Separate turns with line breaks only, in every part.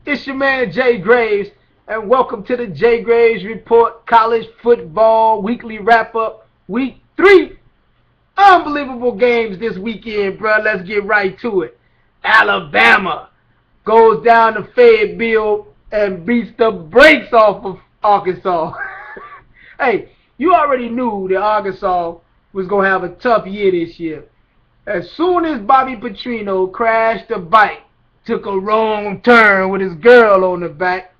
It's your man Jay Graves, and welcome to the Jay Graves Report College Football Weekly Wrap-Up, Week 3. Unbelievable games this weekend, bro. Let's get right to it. Alabama goes down to Fayetteville and beats the brakes off of Arkansas. Hey, you already knew that Arkansas was going to have a tough year this year. As soon as Bobby Petrino crashed the bike, took a wrong turn with his girl on the back,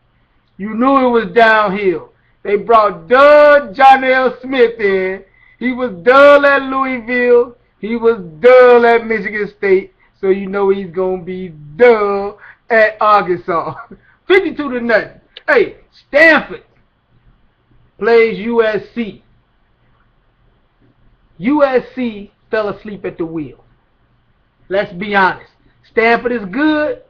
you knew it was downhill. They brought Johnny L. Smith in. He was dull at Louisville. He was dull at Michigan State. So you know he's going to be dull at Arkansas. 52-0. Hey, Stanford plays USC. USC fell asleep at the wheel. Let's be honest. Stanford is good.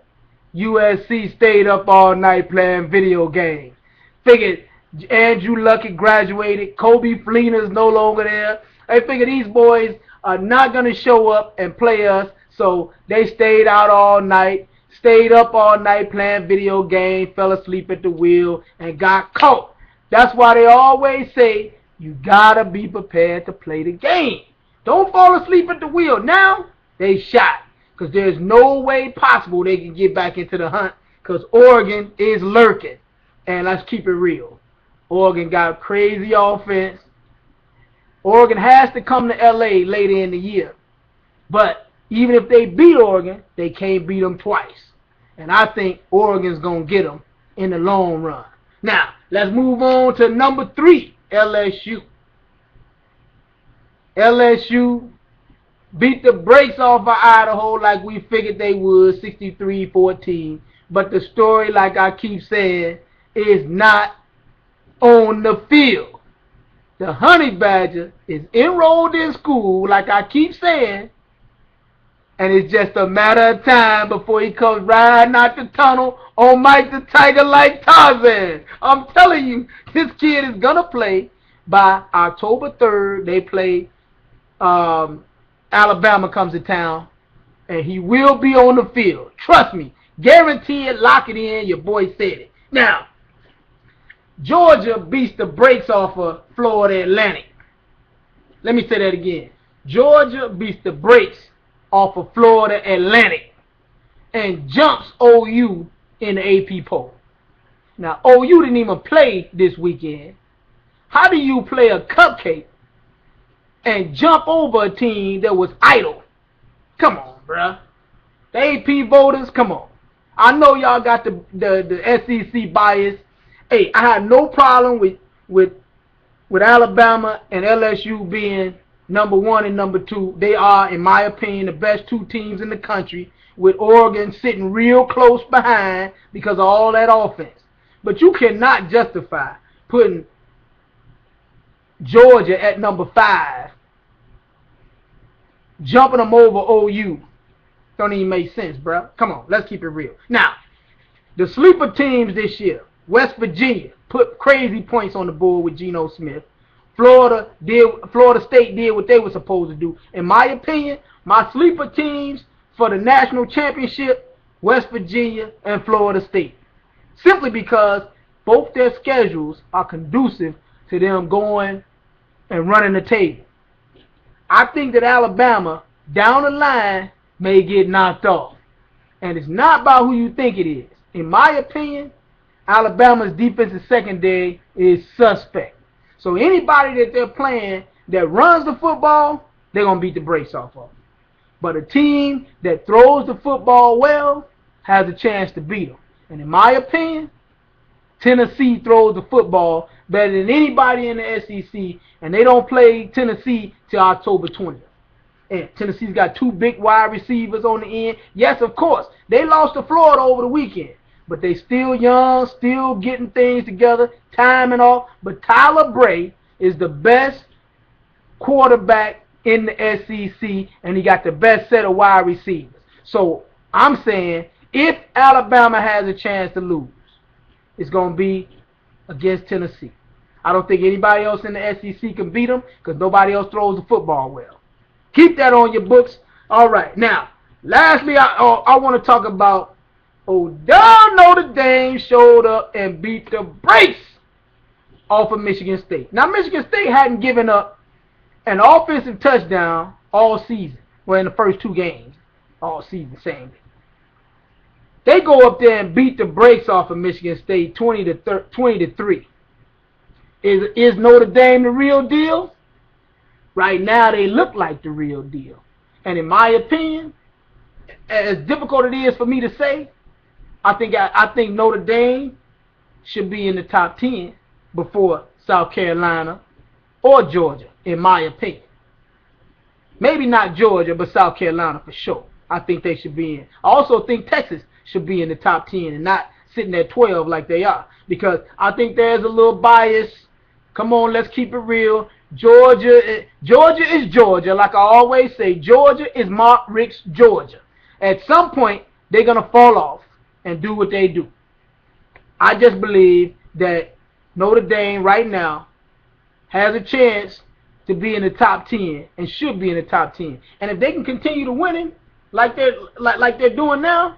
USC stayed up all night playing video games. Figured Andrew Luck had graduated. Kobe Fleener's no longer there. They figured these boys are not going to show up and play us. So they stayed out all night. Stayed up all night playing video games. Fell asleep at the wheel and got caught. That's why they always say you got to be prepared to play the game. Don't fall asleep at the wheel. Now they shot. Because there's no way possible they can get back into the hunt. Because Oregon is lurking. And let's keep it real. Oregon got crazy offense. Oregon has to come to L.A. later in the year. But even if they beat Oregon, they can't beat them twice. And I think Oregon's going to get them in the long run. Now, let's move on to number 3, LSU. LSU beat the brakes off of Idaho like we figured they would, 63-14. But the story, like I keep saying, is not on the field. The Honey Badger is enrolled in school, like I keep saying, and it's just a matter of time before he comes riding out the tunnel on Mike the Tiger like Tarzan. I'm telling you, this kid is going to play by October 3rd. They play Alabama comes to town, and he will be on the field. Trust me. Guarantee it. Lock it in. Your boy said it. Now, Georgia beats the brakes off of Florida Atlantic. Let me say that again. Georgia beats the brakes off of Florida Atlantic and jumps OU in the AP poll. Now, OU didn't even play this weekend. How do you play a cupcake and jump over a team that was idle? Come on, bruh. The AP voters, come on. I know y'all got the SEC bias. Hey, I have no problem with Alabama and LSU being number 1 and number 2. They are, in my opinion, the best 2 teams in the country, with Oregon sitting real close behind because of all that offense. But you cannot justify putting Georgia at number 5, jumping them over OU. Don't even make sense, bro. Come on, let's keep it real. Now, the sleeper teams this year, West Virginia put crazy points on the board with Geno Smith. Florida State did what they were supposed to do. In my opinion, my sleeper teams for the national championship, West Virginia and Florida State. Simply because both their schedules are conducive to them going and running the table. I think that Alabama, down the line, may get knocked off. And it's not about who you think it is. In my opinion, Alabama's defensive secondary is suspect. So anybody that they're playing that runs the football, they're going to beat the brakes off of. But a team that throws the football well has a chance to beat them. And in my opinion, Tennessee throws the football better than anybody in the SEC, and they don't play Tennessee till October 20th. And Tennessee's got 2 big wide receivers on the end. Yes, of course, they lost to Florida over the weekend, but they still young, still getting things together, timing off. But Tyler Bray is the best quarterback in the SEC, and he got the best set of wide receivers. So I'm saying if Alabama has a chance to lose, it's going to be against Tennessee. I don't think anybody else in the SEC can beat them because nobody else throws the football well. Keep that on your books. All right. Now, lastly, I want to talk about Oh, damn, Notre Dame showed up and beat the brakes off of Michigan State. Now, Michigan State hadn't given up an offensive touchdown all season. Well, in the first 2 games, all season, same. They go up there and beat the brakes off of Michigan State 20-3. Is Notre Dame the real deal? Right now, they look like the real deal. And in my opinion, as difficult it is for me to say, I think Notre Dame should be in the top 10 before South Carolina or Georgia, in my opinion. Maybe not Georgia, but South Carolina for sure. I think they should be in. I also think Texas should be in the top 10 and not sitting at 12 like they are, because I think there's a little bias. Come on, let's keep it real. Georgia is Georgia. Like I always say, Georgia is Mark Richt's Georgia. At some point, they're going to fall off and do what they do. I just believe that Notre Dame right now has a chance to be in the top 10 and should be in the top 10. And if they can continue to winning like they're doing now,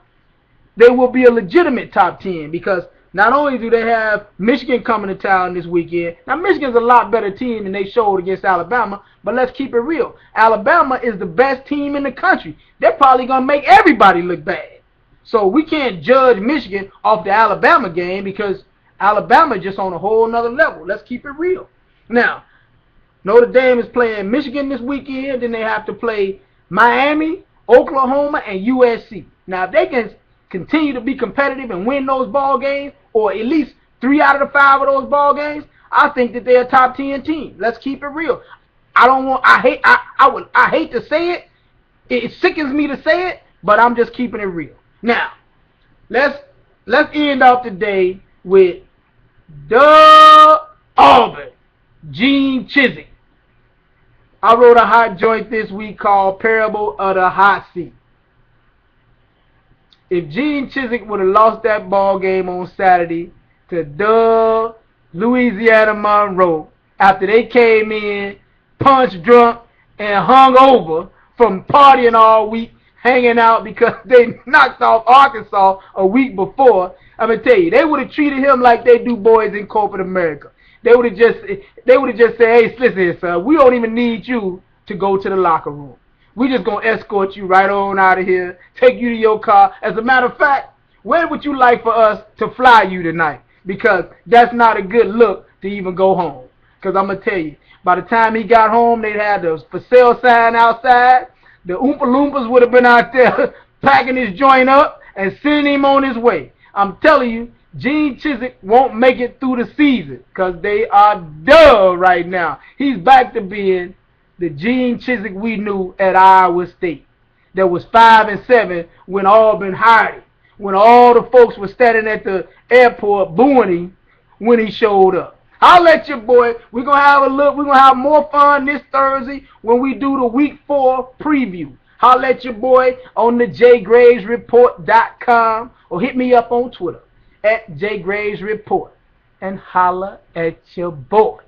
they will be a legitimate top 10, because not only do they have Michigan coming to town this weekend. Now, Michigan's a lot better team than they showed against Alabama, but let's keep it real. Alabama is the best team in the country. They're probably going to make everybody look bad. So we can't judge Michigan off the Alabama game, because Alabama is just on a whole nother level. Let's keep it real. Now, Notre Dame is playing Michigan this weekend. Then they have to play Miami, Oklahoma, and USC. Now, if they can continue to be competitive and win those ball games, or at least 3 out of the 5 of those ball games, I think that they're a top 10 team. Let's keep it real. I hate to say it. It sickens me to say it, but I'm just keeping it real. Now, let's end off today with the Auburn, Gene Chizik. I wrote a hot joint this week called Parable of the Hot Seat. If Gene Chizik would have lost that ball game on Saturday to the Louisiana Monroe, after they came in punch drunk and hung over from partying all week, hanging out because they knocked off Arkansas a week before, I'm gonna tell you, they would have treated him like they do boys in corporate America. They would have just said, hey, listen here, son, we don't even need you to go to the locker room. We just gonna escort you right on out of here, take you to your car. As a matter of fact, where would you like for us to fly you tonight? Because that's not a good look to even go home. Because I'm gonna tell you, by the time he got home, they'd had the for sale sign outside. The Oompa Loompas would have been out there packing his joint up and sending him on his way. I'm telling you, Gene Chizik won't make it through the season because they are done right now. He's back to being the Gene Chizik we knew at Iowa State. That was 5-7 when Auburn hired him. When all the folks were standing at the airport booing him when he showed up. I'll let you, boy. We're gonna have a look. We're gonna have more fun this Thursday when we do the Week 4 preview. I'll let you, boy, on the JayGravesReport.com or hit me up on Twitter at JayGravesReport and holla at your boy.